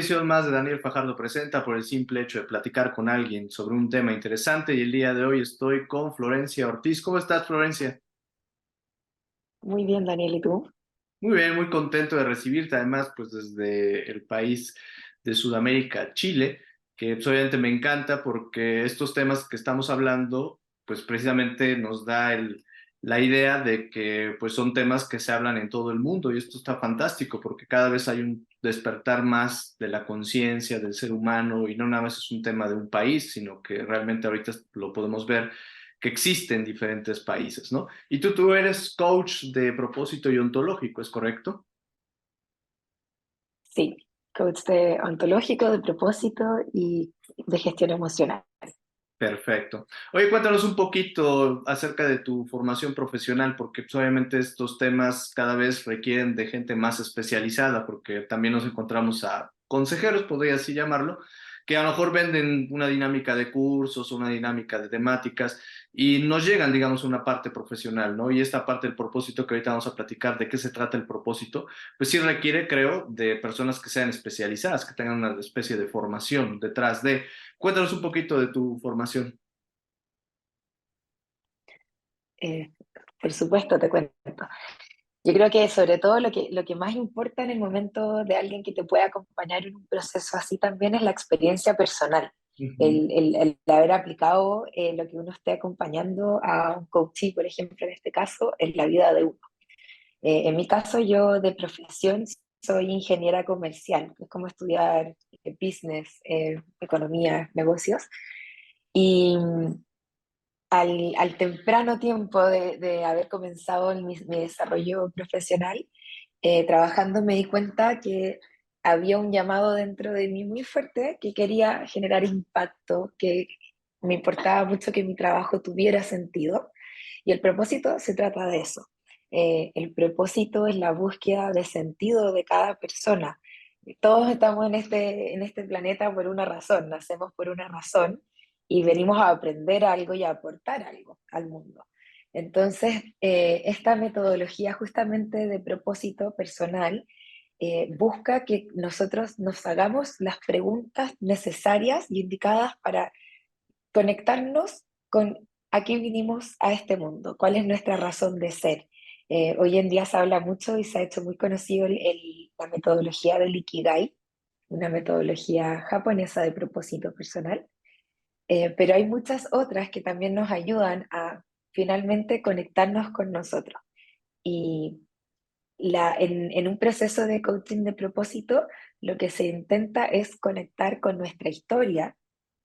edición más de Daniel Fajardo Presenta por el simple hecho de platicar con alguien sobre un tema interesante y el día de hoy estoy con Florencia Ortiz. ¿Cómo estás, Florencia? Muy bien, Daniel, ¿y tú? Muy bien, muy contento de recibirte, además, pues desde el país de Sudamérica, Chile, que pues, obviamente me encanta porque estos temas que estamos hablando, pues precisamente nos da la idea de que pues son temas que se hablan en todo el mundo y esto está fantástico porque cada vez hay un despertar más de la conciencia del ser humano y no nada más es un tema de un país, sino que realmente ahorita lo podemos ver que existe en diferentes países, ¿no? Y tú eres coach de propósito y ontológico, ¿es correcto? Sí, coach de ontológico, de propósito y de gestión emocional. Perfecto. Oye, cuéntanos un poquito acerca de tu formación profesional, porque pues, obviamente estos temas cada vez requieren de gente más especializada, porque también nos encontramos a consejeros, podría así llamarlo, que a lo mejor venden una dinámica de cursos, una dinámica de temáticas y nos llegan, digamos, a una parte profesional, ¿no? Y esta parte del propósito que ahorita vamos a platicar, de qué se trata el propósito, pues sí requiere, creo, de personas que sean especializadas, que tengan una especie de formación detrás de. Cuéntanos un poquito de tu formación. Eh, por supuesto, te cuento. Yo creo que sobre todo lo que más importa en el momento de alguien que te pueda acompañar en un proceso así también es la experiencia personal. Ujú. El haber aplicado lo que uno esté acompañando a un coachee, por ejemplo, en este caso, en la vida de uno. En mi caso, yo de profesión soy ingeniera comercial, que es como estudiar business, economía, negocios. Y al temprano tiempo de haber comenzado mi desarrollo profesional, trabajando me di cuenta que había un llamado dentro de mí muy fuerte que quería generar impacto, que me importaba mucho que mi trabajo tuviera sentido. Y el propósito se trata de eso. El propósito es la búsqueda de sentido de cada persona. Todos estamos en este planeta por una razón, nacemos por una razón y venimos a aprender algo y a aportar algo al mundo. Entonces, esta metodología justamente de propósito personal busca que nosotros nos hagamos las preguntas necesarias y indicadas para conectarnos con a qué vinimos a este mundo, cuál es nuestra razón de ser. Hoy en día se habla mucho y se ha hecho muy conocido la metodología del Ikigai, una metodología japonesa de propósito personal, pero hay muchas otras que también nos ayudan a finalmente conectarnos con nosotros. Y en un proceso de coaching de propósito, lo que se intenta es conectar con nuestra historia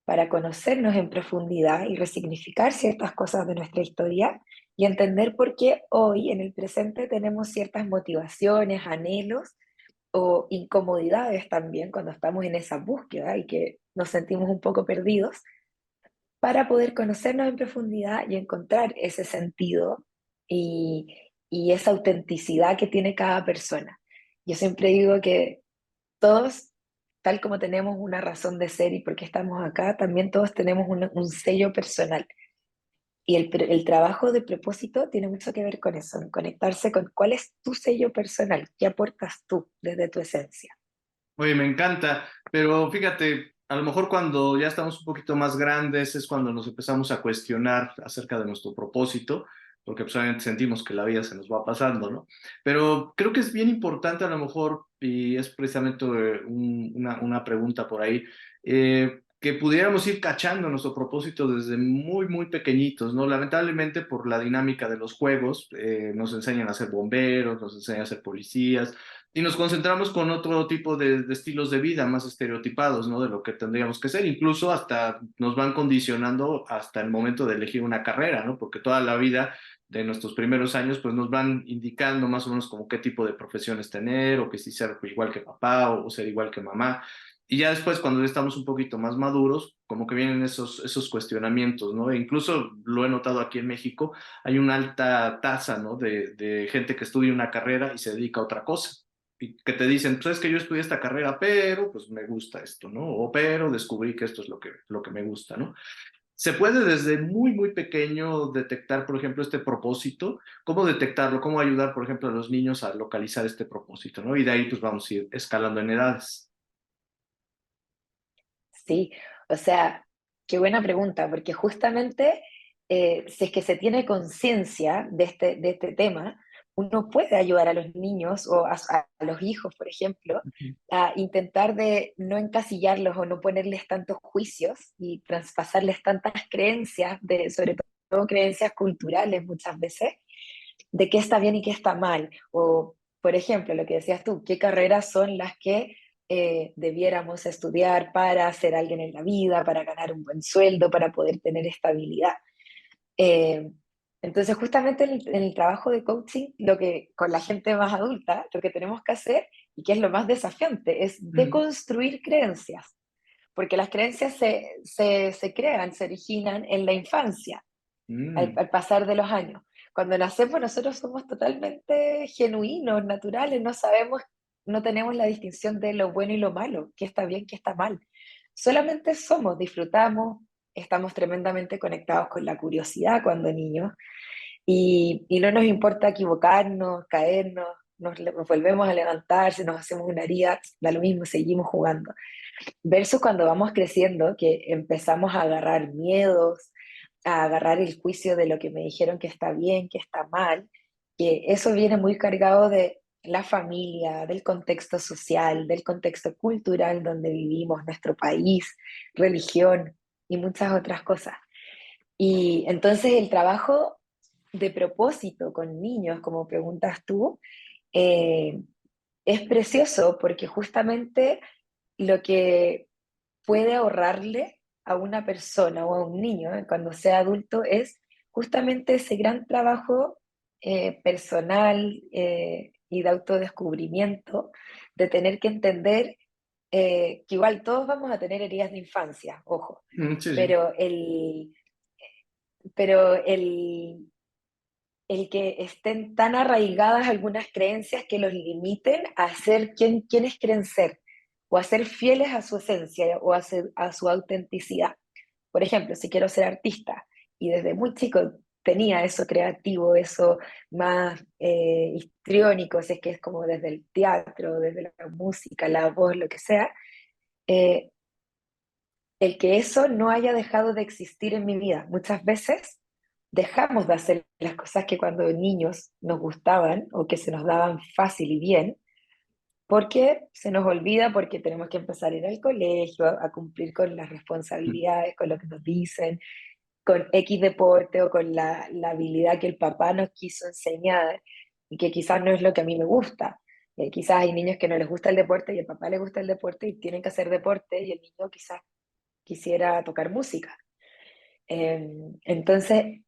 para conocernos en profundidad y resignificar ciertas cosas de nuestra historia y entender por qué hoy, en el presente, tenemos ciertas motivaciones, anhelos o incomodidades también cuando estamos en esa búsqueda y que nos sentimos un poco perdidos, para poder conocernos en profundidad y encontrar ese sentido y, y esa autenticidad que tiene cada persona. Yo siempre digo que todos, tal como tenemos una razón de ser y por qué estamos acá, también todos tenemos un sello personal. Y el trabajo de propósito tiene mucho que ver con eso, en conectarse con cuál es tu sello personal, qué aportas tú desde tu esencia. Oye, me encanta, pero fíjate, a lo mejor cuando ya estamos un poquito más grandes es cuando nos empezamos a cuestionar acerca de nuestro propósito, porque pues obviamente sentimos que la vida se nos va pasando, ¿no? Pero creo que es bien importante a lo mejor, y es precisamente una pregunta por ahí, que pudiéramos ir cachando nuestro propósito desde muy, muy pequeñitos, ¿no? Lamentablemente por la dinámica de los juegos, nos enseñan a ser bomberos, nos enseñan a ser policías y nos concentramos con otro tipo de estilos de vida más estereotipados, ¿no? De lo que tendríamos que ser. Incluso hasta nos van condicionando hasta el momento de elegir una carrera, ¿no? Porque toda la vida de nuestros primeros años, pues nos van indicando más o menos como qué tipo de profesiones tener, o que si ser igual que papá o ser igual que mamá. Y ya después, cuando ya estamos un poquito más maduros, como que vienen esos cuestionamientos, ¿no? E incluso lo he notado aquí en México, hay una alta tasa, ¿no? De gente que estudia una carrera y se dedica a otra cosa y que te dicen, pues es que yo estudié esta carrera, pero pues me gusta esto, ¿no? O pero descubrí que esto es lo que me gusta, ¿no? Se puede desde muy, muy pequeño detectar, por ejemplo, este propósito. ¿Cómo detectarlo? ¿Cómo ayudar, por ejemplo, a los niños a localizar este propósito, ¿no? Y de ahí pues vamos a ir escalando en edades. Sí, o sea, qué buena pregunta, porque justamente si es que se tiene conciencia de este tema, uno puede ayudar a los niños o a los hijos, por ejemplo, Ujú. a intentar de no encasillarlos o no ponerles tantos juicios y traspasarles tantas creencias, sobre todo creencias culturales muchas veces, de qué está bien y qué está mal. O, por ejemplo, lo que decías tú, qué carreras son las que debiéramos estudiar para ser alguien en la vida, para ganar un buen sueldo, para poder tener estabilidad. Eh, entonces, justamente en el trabajo de coaching, lo que con la gente más adulta, lo que tenemos que hacer, y que es lo más desafiante, es Mm, deconstruir creencias, porque las creencias se crean, se originan en la infancia mm, al pasar de los años. Cuando nacemos nosotros somos totalmente genuinos, naturales, no sabemos, no tenemos la distinción de lo bueno y lo malo, qué está bien, qué está mal. Solamente somos, disfrutamos, estamos tremendamente conectados con la curiosidad cuando niños y no nos importa equivocarnos, caernos, nos volvemos a levantar, si nos hacemos una herida, da lo mismo, seguimos jugando. Versus cuando vamos creciendo, que empezamos a agarrar miedos, a agarrar el juicio de lo que me dijeron que está bien, que está mal, que eso viene muy cargado de la familia, del contexto social, del contexto cultural donde vivimos, nuestro país, religión y muchas otras cosas. Y entonces el trabajo de propósito con niños, como preguntas tú, eh, es precioso porque justamente lo que puede ahorrarle a una persona o a un niño cuando sea adulto es justamente ese gran trabajo personal y de autodescubrimiento, de tener que entender que igual todos vamos a tener heridas de infancia, ojo, sí, sí. pero pero el que estén tan arraigadas algunas creencias que los limiten a ser quienes creen ser o a ser fieles a su esencia o a su autenticidad. Por ejemplo, si quiero ser artista y desde muy chico tenía eso creativo, eso más histriónico, si es que es como desde el teatro, desde la música, la voz, lo que sea, eh, el que eso no haya dejado de existir en mi vida. Muchas veces dejamos de hacer las cosas que cuando niños nos gustaban o que se nos daban fácil y bien, porque se nos olvida, porque tenemos que empezar a ir al colegio, a cumplir con las responsabilidades, con lo que nos dicen, con X deporte o con la habilidad que el papá nos quiso enseñar y que quizás no es lo que a mí me gusta. Quizás hay niños que no les gusta el deporte y el papá le gusta el deporte y tienen que hacer deporte y el niño quizás quisiera tocar música. Entonces,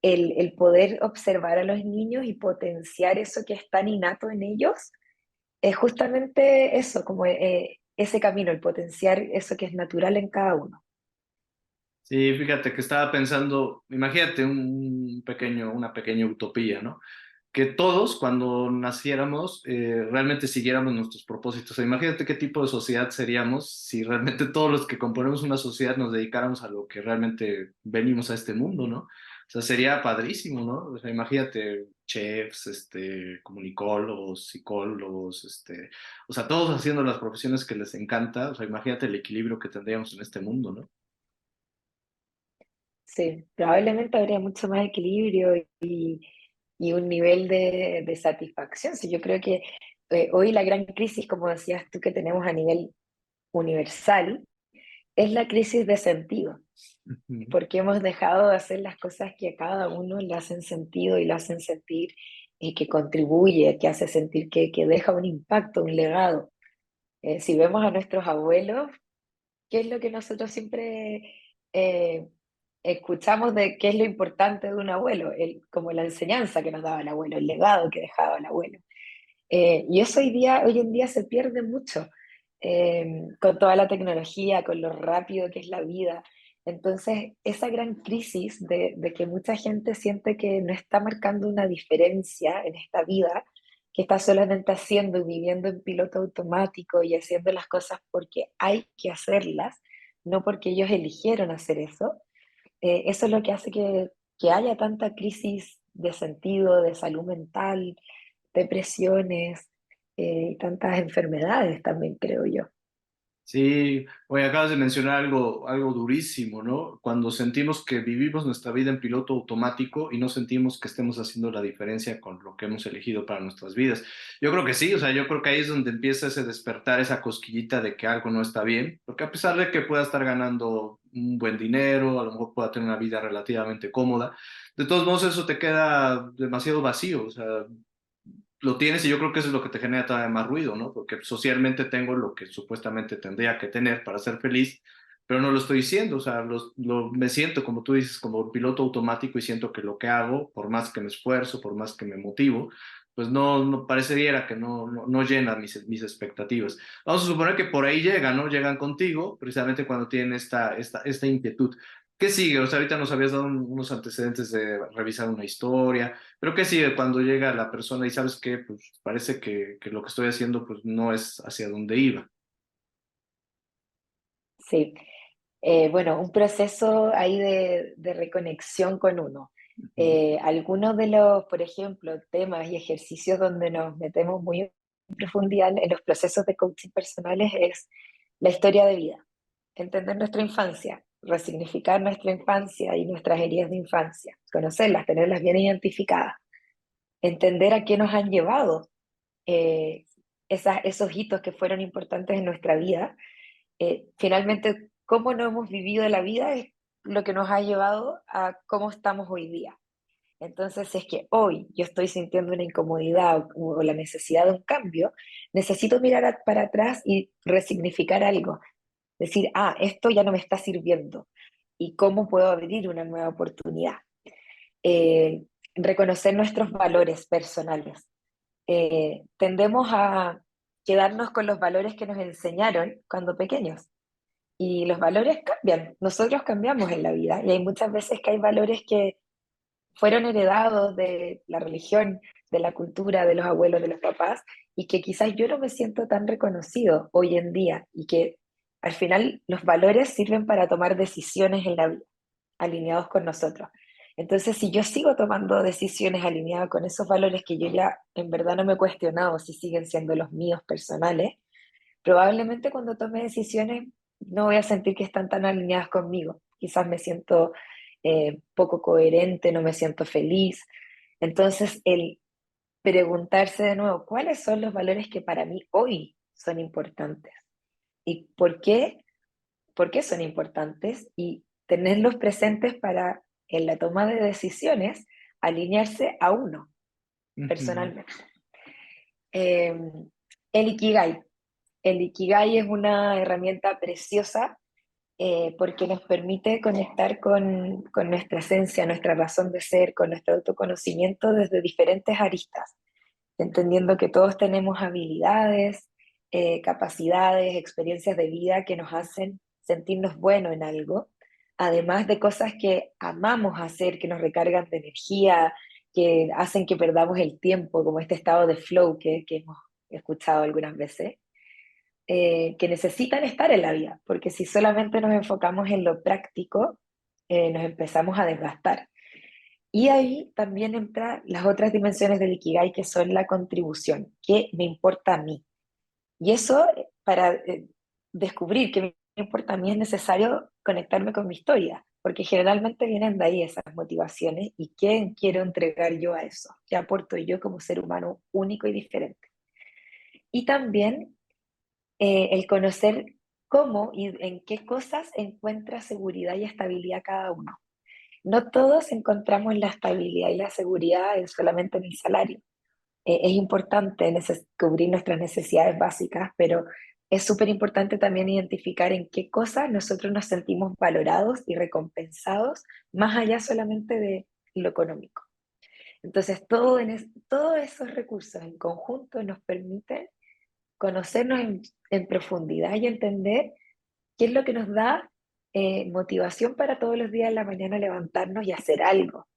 el poder observar a los niños y potenciar eso que es tan innato en ellos, es justamente eso, como ese camino, el potenciar eso que es natural en cada uno. Sí, fíjate que estaba pensando, imagínate una pequeña utopía, ¿no? Que todos cuando naciéramos realmente siguiéramos nuestros propósitos. O sea, imagínate qué tipo de sociedad seríamos si realmente todos los que componemos una sociedad nos dedicáramos a lo que realmente venimos a este mundo, ¿no? O sea, sería padrísimo, ¿no? O sea, imagínate chefs, comunicólogos, psicólogos, o sea, todos haciendo las profesiones que les encanta. O sea, imagínate el equilibrio que tendríamos en este mundo, ¿no? Sí, probablemente habría mucho más equilibrio y un nivel de satisfacción. Sí, yo creo que hoy la gran crisis, como decías tú, que tenemos a nivel universal, es la crisis de sentido, Ujú. porque hemos dejado de hacer las cosas que a cada uno le hacen sentido y le hacen sentir que contribuye, que hace sentir que deja un impacto, un legado. Si vemos a nuestros abuelos, ¿qué es lo que nosotros siempre eh, escuchamos de qué es lo importante de un abuelo? Como la enseñanza que nos daba el abuelo, el legado que dejaba el abuelo. Y eso hoy en día se pierde mucho con toda la tecnología, con lo rápido que es la vida. Entonces, esa gran crisis de que mucha gente siente que no está marcando una diferencia en esta vida, que está solamente haciendo y viviendo en piloto automático y haciendo las cosas porque hay que hacerlas, no porque ellos eligieron hacer eso, eso es lo que hace que haya tanta crisis de sentido, de salud mental, depresiones y tantas enfermedades también, creo yo. Sí, oye, acabas de mencionar algo durísimo, ¿no? Cuando sentimos que vivimos nuestra vida en piloto automático y no sentimos que estemos haciendo la diferencia con lo que hemos elegido para nuestras vidas. Yo creo que sí, o sea, yo creo que ahí es donde empieza ese despertar, esa cosquillita de que algo no está bien, porque a pesar de que pueda estar ganando un buen dinero, a lo mejor pueda tener una vida relativamente cómoda, de todos modos eso te queda demasiado vacío, o sea, lo tienes y yo creo que eso es lo que te genera todavía más ruido, ¿no? Porque socialmente tengo lo que supuestamente tendría que tener para ser feliz, pero no lo estoy diciendo, o sea, me siento, como tú dices, como un piloto automático y siento que lo que hago, por más que me esfuerzo, por más que me motivo, pues no parecería que no llena mis expectativas. Vamos a suponer que por ahí llegan, ¿no? Llegan contigo, precisamente cuando tienen esta inquietud. ¿Qué sigue? O sea, ahorita nos habías dado unos antecedentes de revisar una historia, pero ¿qué sigue cuando llega la persona y sabes que pues parece que lo que estoy haciendo pues no es hacia donde iba? Sí, bueno, un proceso ahí de reconexión con uno. Ujú. Algunos de los, por ejemplo, temas y ejercicios donde nos metemos muy en profundidad en los procesos de coaching personales es la historia de vida, entender nuestra infancia, resignificar nuestra infancia y nuestras heridas de infancia, conocerlas, tenerlas bien identificadas, entender a qué nos han llevado eh, esos hitos que fueron importantes en nuestra vida. Finalmente, cómo no hemos vivido la vida es lo que nos ha llevado a cómo estamos hoy día. Entonces, si es que hoy yo estoy sintiendo una incomodidad o la necesidad de un cambio, necesito mirar para atrás y resignificar algo. Decir, ah, esto ya no me está sirviendo. ¿Y cómo puedo abrir una nueva oportunidad? Eh, Reconocer nuestros valores personales. Tendemos a quedarnos con los valores que nos enseñaron cuando pequeños. Y los valores cambian, nosotros cambiamos en la vida y hay muchas veces que hay valores que fueron heredados de la religión, de la cultura, de los abuelos, de los papás, y que quizás yo no me siento tan reconocido hoy en día y que al final los valores sirven para tomar decisiones en la vida, alineados con nosotros. Entonces, si yo sigo tomando decisiones alineadas con esos valores que yo ya en verdad no me he cuestionado si siguen siendo los míos personales, probablemente cuando tome decisiones no voy a sentir que están tan alineadas conmigo. Quizás me siento poco coherente, no me siento feliz. Entonces, el preguntarse de nuevo, ¿cuáles son los valores que para mí hoy son importantes? ¿Y por qué son importantes? Y tenerlos presentes para, en la toma de decisiones, alinearse a uno Ujú. personalmente. Eh, el Ikigai. El Ikigai es una herramienta preciosa porque nos permite conectar con nuestra esencia, nuestra razón de ser, con nuestro autoconocimiento desde diferentes aristas, entendiendo que todos tenemos habilidades, capacidades, experiencias de vida que nos hacen sentirnos buenos en algo, además de cosas que amamos hacer, que nos recargan de energía, que hacen que perdamos el tiempo, como este estado de flow que hemos escuchado algunas veces que necesitan estar en la vida, porque si solamente nos enfocamos en lo práctico, nos empezamos a desgastar. Y ahí también entran las otras dimensiones del Ikigai, que son la contribución, que me importa a mí. Y eso, para descubrir que me importa a mí, es necesario conectarme con mi historia, porque generalmente vienen de ahí esas motivaciones y qué quiero entregar yo a eso, qué aporto yo como ser humano único y diferente. Y también el conocer cómo y en qué cosas encuentra seguridad y estabilidad cada uno. No todos encontramos la estabilidad y la seguridad solamente en el salario. Es importante cubrir nuestras necesidades básicas, pero es súper importante también identificar en qué cosas nosotros nos sentimos valorados y recompensados, más allá solamente de lo económico. Entonces, todos esos recursos en conjunto nos permiten conocernos en profundidad y entender qué es lo que nos da motivación para todos los días en la mañana levantarnos y hacer algo,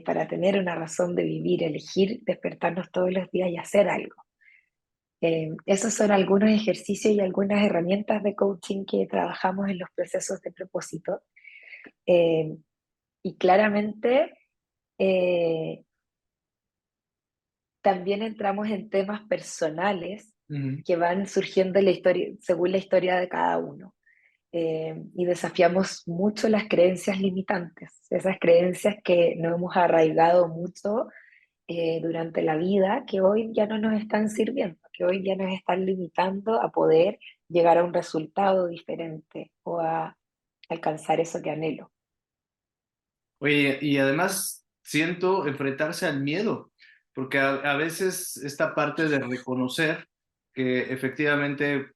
para tener una razón de vivir, elegir despertarnos todos los días y hacer algo. Esos son algunos ejercicios y algunas herramientas de coaching que trabajamos en los procesos de propósito. Eh, y claramente eh, también entramos en temas personales Ujú. que van surgiendo en la historia, según la historia de cada uno. Y desafiamos mucho las creencias limitantes, esas creencias que nos hemos arraigado mucho durante la vida, que hoy ya no nos están sirviendo, que hoy ya nos están limitando a poder llegar a un resultado diferente o a alcanzar eso que anhelo. Oye, y además siento enfrentarse al miedo, porque a veces esta parte de reconocer que efectivamente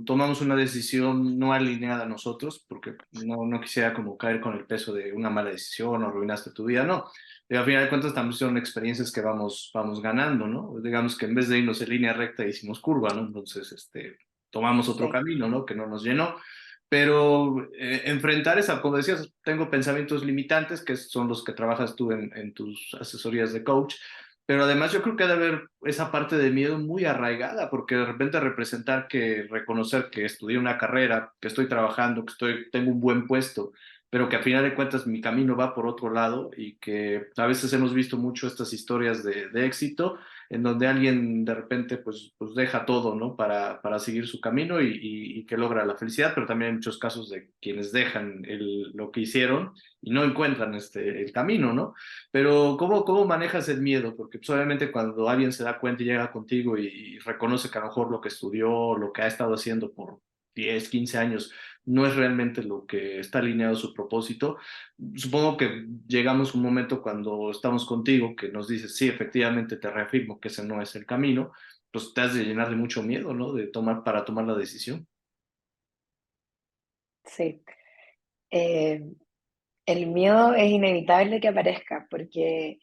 tomamos una decisión no alineada a nosotros, porque no quisiera como caer con el peso de una mala decisión o arruinaste tu vida, no. Pero al final de cuentas también son experiencias que vamos ganando, ¿no? Digamos que en vez de irnos en línea recta hicimos curva, ¿no? Entonces, tomamos otro Sí, camino, ¿no? Que no nos llenó. Pero enfrentar esa, como decías, tengo pensamientos limitantes, que son los que trabajas tú en tus asesorías de coach, pero además yo creo que debe haber esa parte de miedo muy arraigada, porque de repente representar que reconocer que estudié una carrera, que estoy trabajando, tengo un buen puesto, pero que a final de cuentas mi camino va por otro lado y que a veces hemos visto mucho estas historias de éxito en donde alguien de repente pues deja todo, ¿no? Para seguir su camino y que logra la felicidad, pero también hay muchos casos de quienes dejan lo que hicieron y no encuentran el camino, ¿no? Pero ¿cómo manejas el miedo? Porque pues, obviamente cuando alguien se da cuenta y llega contigo y reconoce que a lo mejor lo que estudió, lo que ha estado haciendo por 10, 15 años, no es realmente lo que está alineado a su propósito. Supongo que llegamos a un momento cuando estamos contigo que nos dices, sí, efectivamente te reafirmo que ese no es el camino, pues te has de llenar de mucho miedo, ¿no? Para tomar la decisión. sí. Eh, el miedo es inevitable que aparezca porque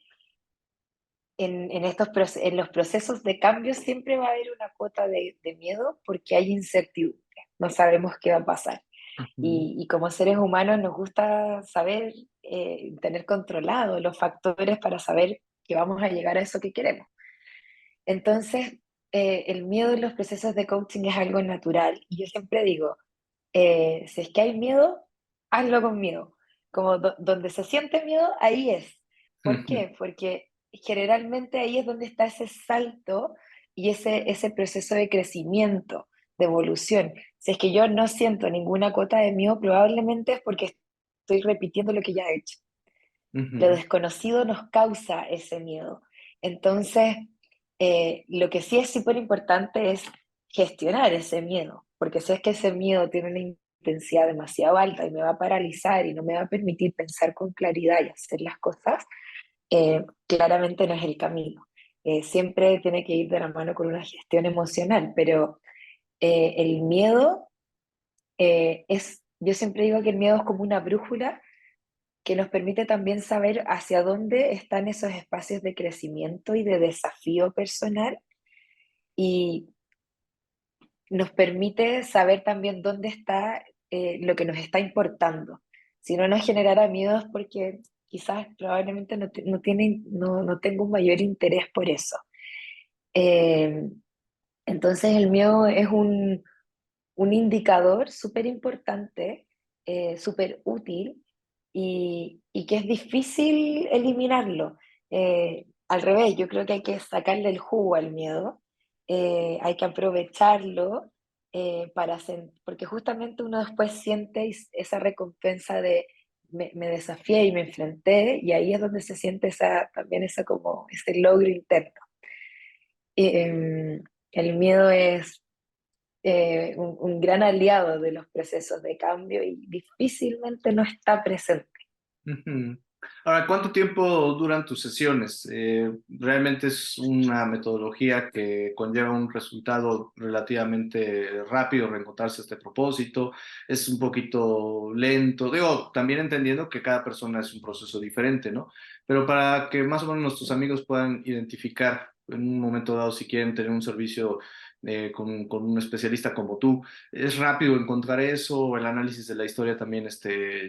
en los procesos de cambio siempre va a haber una cuota de miedo porque hay incertidumbre, no sabemos qué va a pasar. Ujú, Y como seres humanos nos gusta saber, tener controlados los factores para saber que vamos a llegar a eso que queremos. Entonces, el miedo en los procesos de coaching es algo natural. Y yo siempre digo, si es que hay miedo, hazlo con miedo. Como donde se siente miedo, ahí es. ¿Por ujú, qué? Porque generalmente ahí es donde está ese salto y ese proceso de crecimiento, de evolución. Si es que yo no siento ninguna cuota de miedo, probablemente es porque estoy repitiendo lo que ya he hecho. Lo ujú, desconocido nos causa ese miedo. Entonces, lo que sí es súper importante es gestionar ese miedo, porque si es que ese miedo tiene una intensidad demasiado alta y me va a paralizar y no me va a permitir pensar con claridad y hacer las cosas, claramente no es el camino. Siempre tiene que ir de la mano con una gestión emocional, pero el miedo yo siempre digo que el miedo es como una brújula que nos permite también saber hacia dónde están esos espacios de crecimiento y de desafío personal y nos permite saber también dónde está lo que nos está importando. Si no nos generara miedos porque quizás probablemente no tengo un mayor interés por eso. Eh, entonces el miedo es un indicador súper importante, súper útil y que es difícil eliminarlo. Al revés, yo creo que hay que sacarle el jugo al miedo, hay que aprovecharlo porque justamente uno después siente esa recompensa de me desafié y me enfrenté y ahí es donde se siente también como ese logro interno. Eh, el miedo es un gran aliado de los procesos de cambio y difícilmente no está presente. ujú. Ahora, ¿cuánto tiempo duran tus sesiones? ¿Realmente es una metodología que conlleva un resultado relativamente rápido, reencontrarse a este propósito? ¿Es un poquito lento? Digo, también entendiendo que cada persona es un proceso diferente, ¿no? Pero para que más o menos nuestros amigos puedan identificar en un momento dado si quieren tener un servicio con un especialista como tú, ¿es rápido encontrar eso? El análisis de la historia también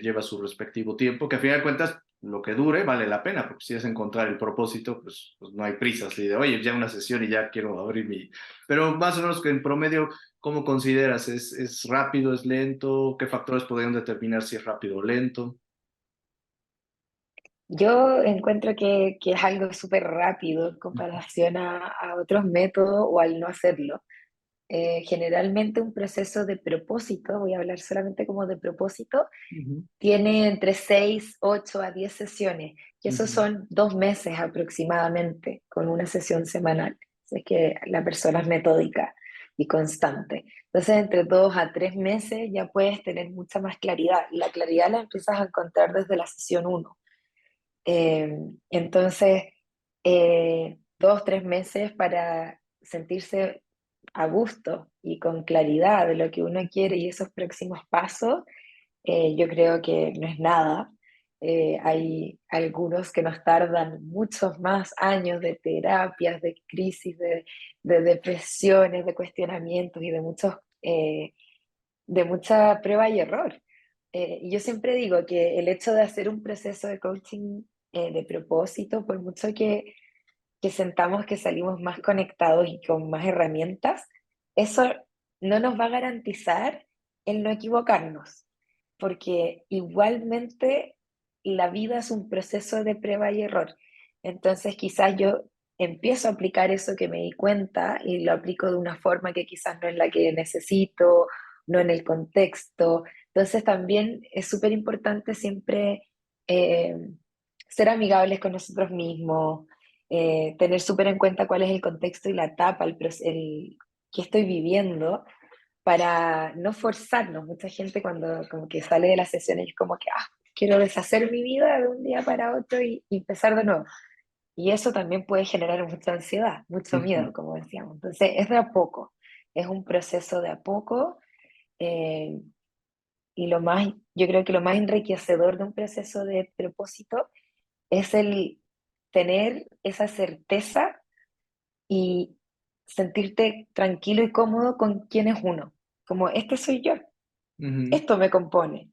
lleva su respectivo tiempo, que a final de cuentas lo que dure vale la pena, porque si es encontrar el propósito, pues no hay prisa, así de, oye, ya una sesión y ya quiero abrir mi... Pero más o menos que en promedio, ¿cómo consideras? ¿Es rápido, es lento? ¿Qué factores podrían determinar si es rápido o lento? Yo encuentro que es algo súper rápido en comparación a otros métodos o al no hacerlo. Generalmente un proceso de propósito, voy a hablar solamente como de propósito, Ujú, tiene entre 6 8 a 10 sesiones, y esos ujú, son 2 meses aproximadamente, con una sesión semanal. Así es que la persona es metódica y constante. Entonces, entre 2 a 3 meses ya puedes tener mucha más claridad, y la claridad la empiezas a encontrar desde la sesión uno. Entonces, 2, 3 meses para sentirse a gusto y con claridad de lo que uno quiere y esos próximos pasos, yo creo que no es nada. Hay algunos que nos tardan muchos más años de terapias, de crisis, de depresiones, de cuestionamientos y de mucha prueba y error. Y yo siempre digo que el hecho de hacer un proceso de coaching de propósito, por mucho que sentamos que salimos más conectados y con más herramientas, eso no nos va a garantizar el no equivocarnos, porque igualmente la vida es un proceso de prueba y error. Entonces quizás yo empiezo a aplicar eso que me di cuenta y lo aplico de una forma que quizás no es la que necesito, no en el contexto. Entonces también es súper importante siempre eh, ser amigables con nosotros mismos, tener súper en cuenta cuál es el contexto y la etapa, el que estoy viviendo, para no forzarnos. Mucha gente cuando como que sale de las sesiones es como que, quiero deshacer mi vida de un día para otro y empezar de nuevo. Y eso también puede generar mucha ansiedad, mucho ujú. miedo, como decíamos. Entonces, es de a poco, es un proceso de a poco. eh, y yo creo que lo más enriquecedor de un proceso de propósito es el tener esa certeza y sentirte tranquilo y cómodo con quién es uno. Como, este soy yo, Ujú, esto me compone.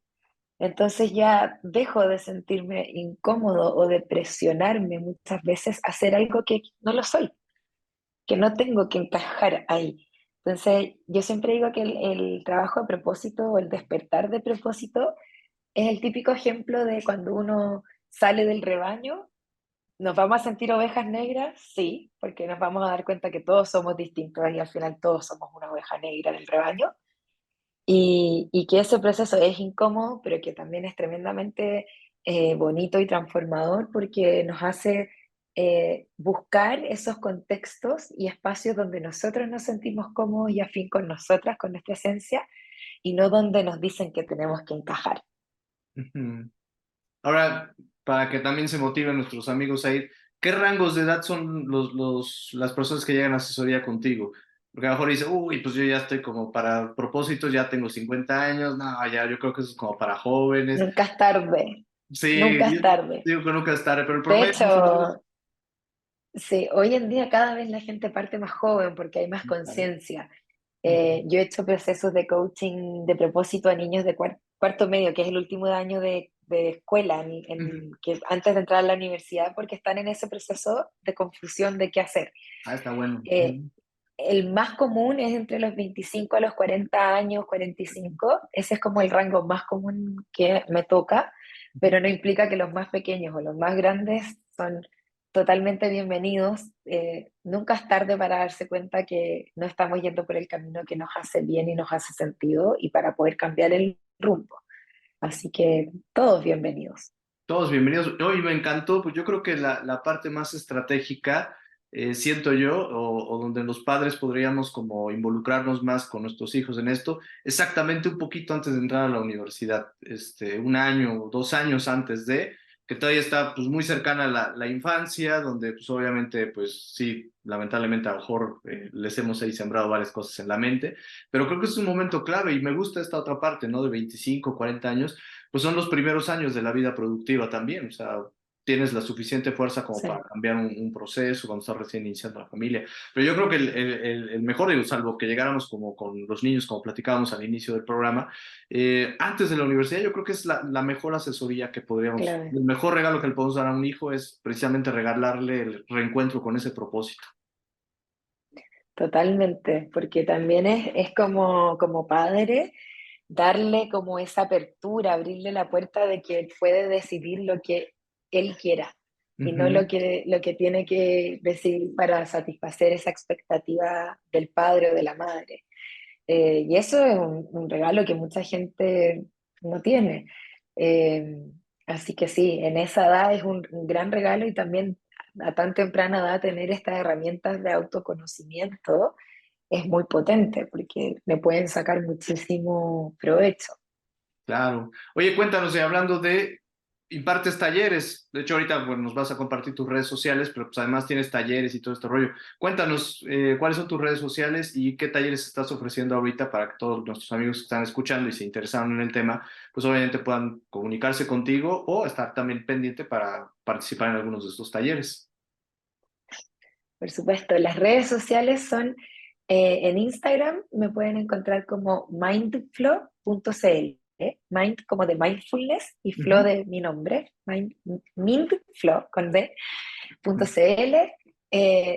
Entonces ya dejo de sentirme incómodo o de presionarme muchas veces a hacer algo que no lo soy, que no tengo que encajar ahí. Entonces yo siempre digo que el trabajo de propósito o el despertar de propósito es el típico ejemplo de cuando uno sale del rebaño. ¿Nos vamos a sentir ovejas negras? Sí, porque nos vamos a dar cuenta que todos somos distintos y al final todos somos una oveja negra del rebaño. Y que ese proceso es incómodo, pero que también es tremendamente bonito y transformador porque nos hace buscar esos contextos y espacios donde nosotros nos sentimos cómodos y afín con nosotras, con nuestra esencia, y no donde nos dicen que tenemos que encajar. ujú. Ahora, para que también se motiven nuestros amigos a ir, ¿qué rangos de edad son las personas que llegan a asesoría contigo? Porque a lo mejor dice, uy, pues yo ya estoy como para propósitos, ya tengo 50 años, no, ya yo creo que eso es como para jóvenes. Nunca es tarde, Sí, nunca yo es tarde. digo que nunca es tarde, pero el De promedio más o menos. hecho, sí, hoy en día cada vez la gente parte más joven porque hay más conciencia. Yo he hecho procesos de coaching de propósito a niños de cuarto medio, que es el último año de escuela, que antes de entrar a la universidad, porque están en ese proceso de confusión de qué hacer. Ah, está bueno. Eh, el más común es entre los 25 a los 40 años, 45. Ese es como el rango más común que me toca, pero no implica que los más pequeños o los más grandes son totalmente bienvenidos. Nunca es tarde para darse cuenta que no estamos yendo por el camino que nos hace bien y nos hace sentido y para poder cambiar el rumbo. Así que todos bienvenidos. Todos bienvenidos. Hoy me encantó, pues yo creo que la parte más estratégica, siento yo, o donde los padres podríamos como involucrarnos más con nuestros hijos en esto, exactamente un poquito antes de entrar a la universidad, 1 año o 2 años antes de, que todavía está pues muy cercana a la infancia, donde pues obviamente pues sí, lamentablemente a lo mejor les hemos ahí sembrado varias cosas en la mente, pero creo que es un momento clave y me gusta esta otra parte, ¿no? De 25 40 años pues son los primeros años de la vida productiva también, o sea, tienes la suficiente fuerza como para Sí, cambiar un proceso cuando estás recién iniciando la familia. Pero yo creo que el mejor, digo, salvo que llegáramos como con los niños, como platicábamos al inicio del programa, antes de la universidad yo creo que es la mejor asesoría que podríamos, clave. el mejor regalo que le podemos dar a un hijo es precisamente regalarle el reencuentro con ese propósito. Totalmente, porque también es como padre darle como esa apertura, abrirle la puerta de que él puede decidir lo que él quiera y no Ujú. lo que tiene que decidir para satisfacer esa expectativa del padre o de la madre. Y eso es un regalo que mucha gente no tiene. Eh, Así que sí, en esa edad es un gran regalo y también a tan temprana edad tener estas herramientas de autoconocimiento es muy potente porque le pueden sacar muchísimo provecho. Claro. Oye, cuéntanos, hablando de, impartes talleres, de hecho ahorita bueno, nos vas a compartir tus redes sociales, pero pues además tienes talleres y todo este rollo. Cuéntanos cuáles son tus redes sociales y qué talleres estás ofreciendo ahorita para que todos nuestros amigos que están escuchando y se interesaron en el tema, pues obviamente puedan comunicarse contigo o estar también pendiente para participar en algunos de estos talleres. Por supuesto, las redes sociales son en Instagram, me pueden encontrar como mindflow.cl, mind como de mindfulness y flow Ujú. de mi nombre, mindflow con d.cl.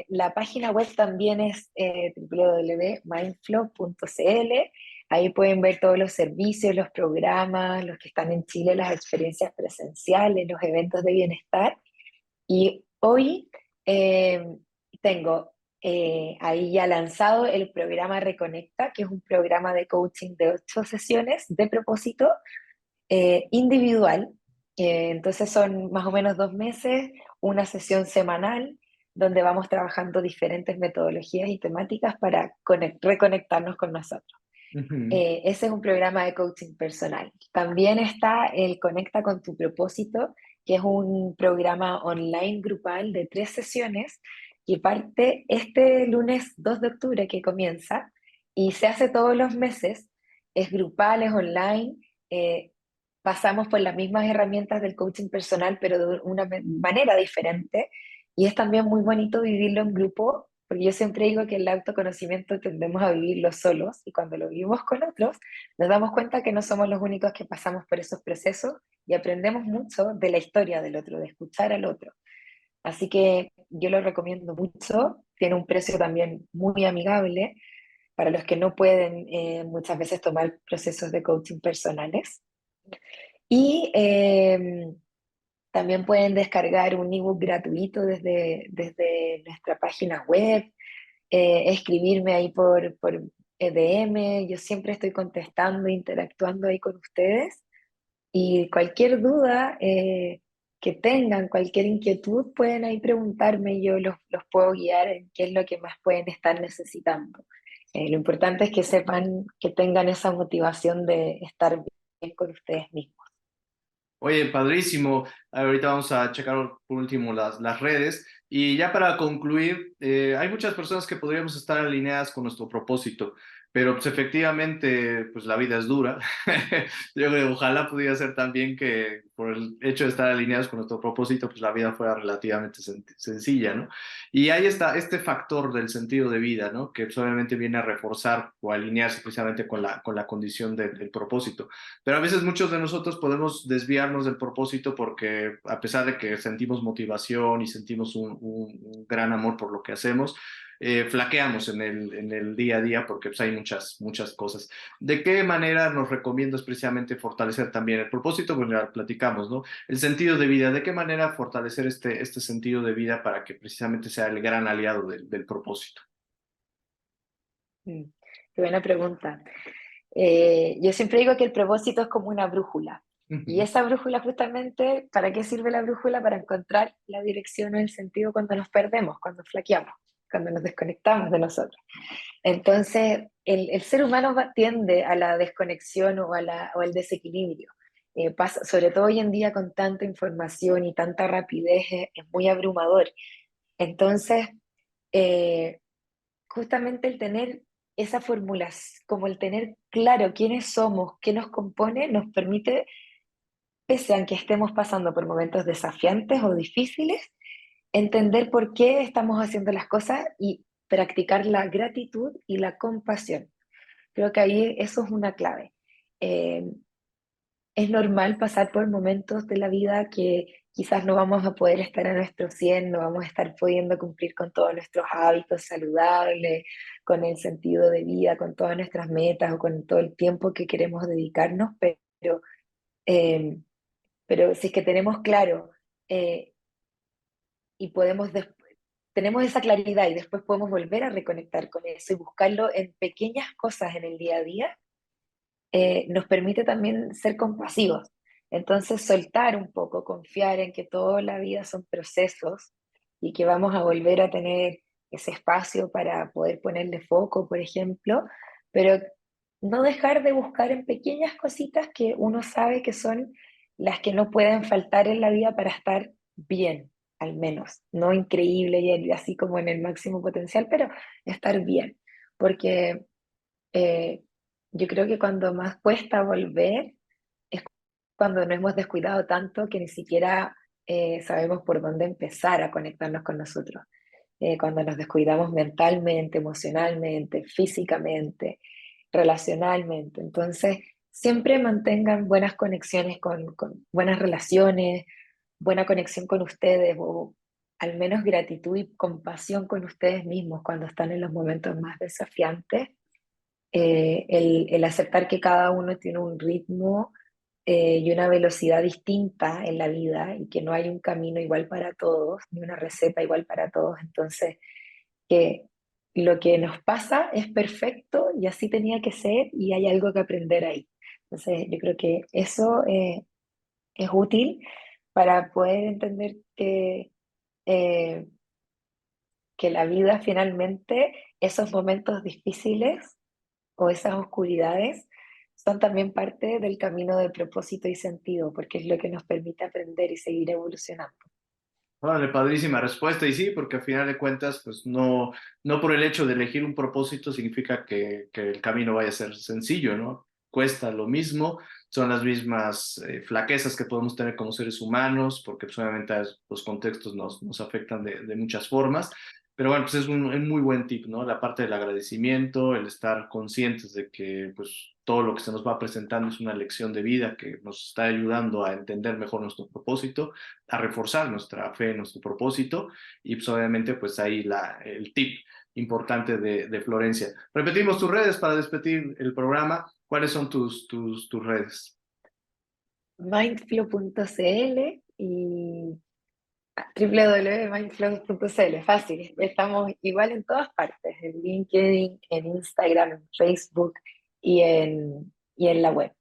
La página web también es www.mindflow.cl. Ahí pueden ver todos los servicios, los programas, los que están en Chile, las experiencias presenciales, los eventos de bienestar. Y hoy eh, tengo ahí ya lanzado el programa Reconecta, que es un programa de coaching de 8 sesiones de propósito individual. Entonces son más o menos 2 meses, una sesión semanal, donde vamos trabajando diferentes metodologías y temáticas para reconectarnos con nosotros. Ujú. Ese es un programa de coaching personal. También está el Conecta con tu propósito, que es un programa online grupal de 3 sesiones que parte este lunes 2 de octubre que comienza y se hace todos los meses. Es grupal, es online. eh, Pasamos por las mismas herramientas del coaching personal, pero de una manera diferente. Y es también muy bonito vivirlo en grupo, porque yo siempre digo que el autoconocimiento tendemos a vivirlo solos y cuando lo vivimos con otros, nos damos cuenta que no somos los únicos que pasamos por esos procesos y aprendemos mucho de la historia del otro, de escuchar al otro. Así que yo lo recomiendo mucho, tiene un precio también muy amigable para los que no pueden muchas veces tomar procesos de coaching personales. Y también pueden descargar un ebook gratuito desde nuestra página web, escribirme ahí por DM, yo siempre estoy contestando, interactuando ahí con ustedes y cualquier duda que tengan, cualquier inquietud, pueden ahí preguntarme y yo los puedo guiar en qué es lo que más pueden estar necesitando. Lo importante es que sepan que tengan esa motivación de estar bien con ustedes mismos. Oye, padrísimo. Ahorita vamos a checar por último las redes. Y ya para concluir, hay muchas personas que podríamos estar alineadas con nuestro propósito, pero pues efectivamente, pues la vida es dura. Yo creo que ojalá pudiera ser también que por el hecho de estar alineados con nuestro propósito, pues la vida fuera relativamente sencilla, ¿no? Y ahí está este factor del sentido de vida, ¿no? Que pues, obviamente viene a reforzar o alinearse precisamente con la condición del propósito. Pero a veces muchos de nosotros podemos desviarnos del propósito porque a pesar de que sentimos motivación y sentimos un gran amor por lo que hacemos, flaqueamos en el día a día porque pues, hay muchas cosas. ¿De qué manera nos recomiendas precisamente fortalecer también el propósito? Pues ya platicamos, ¿no? El sentido de vida, ¿de qué manera fortalecer este sentido de vida para que precisamente sea el gran aliado del propósito? Mm, Qué buena pregunta. Yo siempre digo que el propósito es como una brújula. Y Ujú. esa brújula justamente, ¿para qué sirve la brújula? Para encontrar la dirección o el sentido cuando nos perdemos, cuando flaqueamos, cuando nos desconectamos de nosotros. Entonces, el ser humano tiende a la desconexión o al desequilibrio. Sobre todo hoy en día con tanta información y tanta rapidez, es muy abrumador. Entonces, eh, justamente el tener esa fórmula, como el tener claro quiénes somos, qué nos compone, nos permite, pese a que estemos pasando por momentos desafiantes o difíciles, entender por qué estamos haciendo las cosas y practicar la gratitud y la compasión. Creo que ahí eso es una clave. Eh, es normal pasar por momentos de la vida que quizás no vamos a poder estar a nuestro 100, no vamos a estar pudiendo cumplir con todos nuestros hábitos saludables, con el sentido de vida, con todas nuestras metas o con todo el tiempo que queremos dedicarnos, eh, pero si es que tenemos claro eh, y tenemos esa claridad y después podemos volver a reconectar con eso y buscarlo en pequeñas cosas en el día a día, nos permite también ser compasivos. Entonces, soltar un poco, confiar en que toda la vida son procesos y que vamos a volver a tener ese espacio para poder ponerle foco, por ejemplo, pero no dejar de buscar en pequeñas cositas que uno sabe que son las que no pueden faltar en la vida para estar bien, al menos. No increíble y así como en el máximo potencial, pero estar bien. Porque eh, yo creo que cuando más cuesta volver es cuando nos hemos descuidado tanto que ni siquiera sabemos por dónde empezar a conectarnos con nosotros. Cuando nos descuidamos mentalmente, emocionalmente, físicamente, relacionalmente. Entonces, siempre mantengan buenas conexiones con buenas relaciones, buena conexión con ustedes o al menos gratitud y compasión con ustedes mismos cuando están en los momentos más desafiantes, el aceptar que cada uno tiene un ritmo y una velocidad distinta en la vida y que no hay un camino igual para todos, ni una receta igual para todos. Entonces, que lo que nos pasa es perfecto y así tenía que ser y hay algo que aprender ahí. Entonces, yo creo que eso es útil para poder entender eh, que la vida finalmente, esos momentos difíciles o esas oscuridades son también parte del camino de propósito y sentido, porque es lo que nos permite aprender y seguir evolucionando. Órale, padrísima respuesta. Y sí, porque al final de cuentas, pues no por el hecho de elegir un propósito significa que el camino vaya a ser sencillo, ¿no? Cuesta lo mismo, son las mismas flaquezas que podemos tener como seres humanos, porque pues, obviamente los contextos nos afectan de muchas formas. Pero bueno, pues es un muy buen tip, ¿no? La parte del agradecimiento, el estar conscientes de que pues todo lo que se nos va presentando es una lección de vida que nos está ayudando a entender mejor nuestro propósito, a reforzar nuestra fe en nuestro propósito y pues obviamente pues ahí el tip importante de Florencia. Repetimos tus redes para despedir el programa. ¿Cuáles son tus redes? Mindflow.cl y www.mindflow.cl, fácil, estamos igual en todas partes, en LinkedIn, en Instagram, en Facebook y en la web.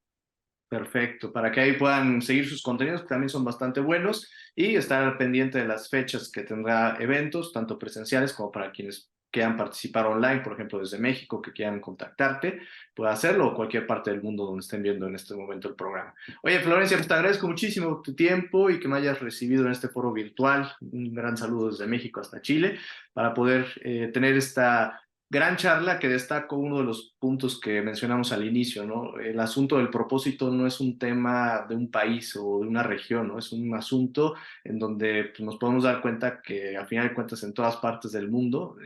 Perfecto, para que ahí puedan seguir sus contenidos, que también son bastante buenos, y estar al pendiente de las fechas que tendrá eventos, tanto presenciales como para quienes quieran participar online, por ejemplo, desde México, que quieran contactarte, puede hacerlo, o cualquier parte del mundo donde estén viendo en este momento el programa. Oye, Florencia, pues te agradezco muchísimo tu tiempo y que me hayas recibido en este foro virtual. Un gran saludo desde México hasta Chile, para poder tener esta gran charla que destaco uno de los puntos que mencionamos al inicio, ¿no? El asunto del propósito no es un tema de un país o de una región, ¿no? Es un asunto en donde pues, nos podemos dar cuenta que a final de cuentas en todas partes del mundo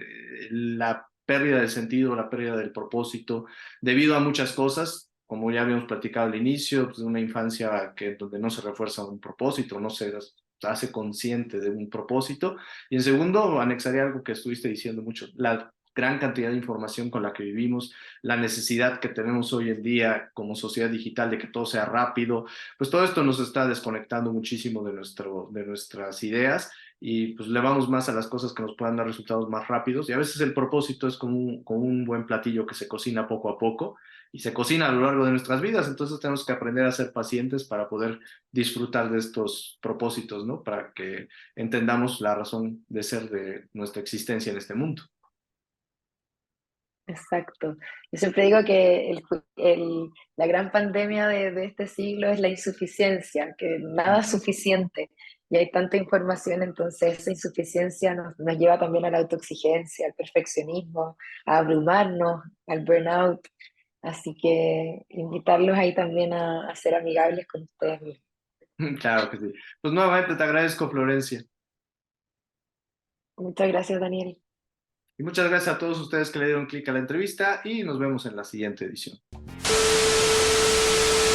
la pérdida del sentido, la pérdida del propósito, debido a muchas cosas, como ya habíamos platicado al inicio, pues, de una infancia donde no se refuerza un propósito, no se hace consciente de un propósito. Y en segundo, anexaría algo que estuviste diciendo mucho, la gran cantidad de información con la que vivimos, la necesidad que tenemos hoy en día como sociedad digital de que todo sea rápido, pues todo esto nos está desconectando muchísimo de nuestras ideas y pues le vamos más a las cosas que nos puedan dar resultados más rápidos y a veces el propósito es como un buen platillo que se cocina poco a poco y se cocina a lo largo de nuestras vidas, entonces tenemos que aprender a ser pacientes para poder disfrutar de estos propósitos, ¿no? Para que entendamos la razón de ser de nuestra existencia en este mundo. Exacto. Yo siempre digo que la gran pandemia de este siglo es la insuficiencia, que nada es suficiente y hay tanta información, entonces esa insuficiencia nos lleva también a la autoexigencia, al perfeccionismo, a abrumarnos, al burnout. Así que invitarlos ahí también a ser amigables con ustedes mismos. Claro que sí. Pues nuevamente te agradezco, Florencia. Muchas gracias, Daniel. Y muchas gracias a todos ustedes que le dieron clic a la entrevista y nos vemos en la siguiente edición.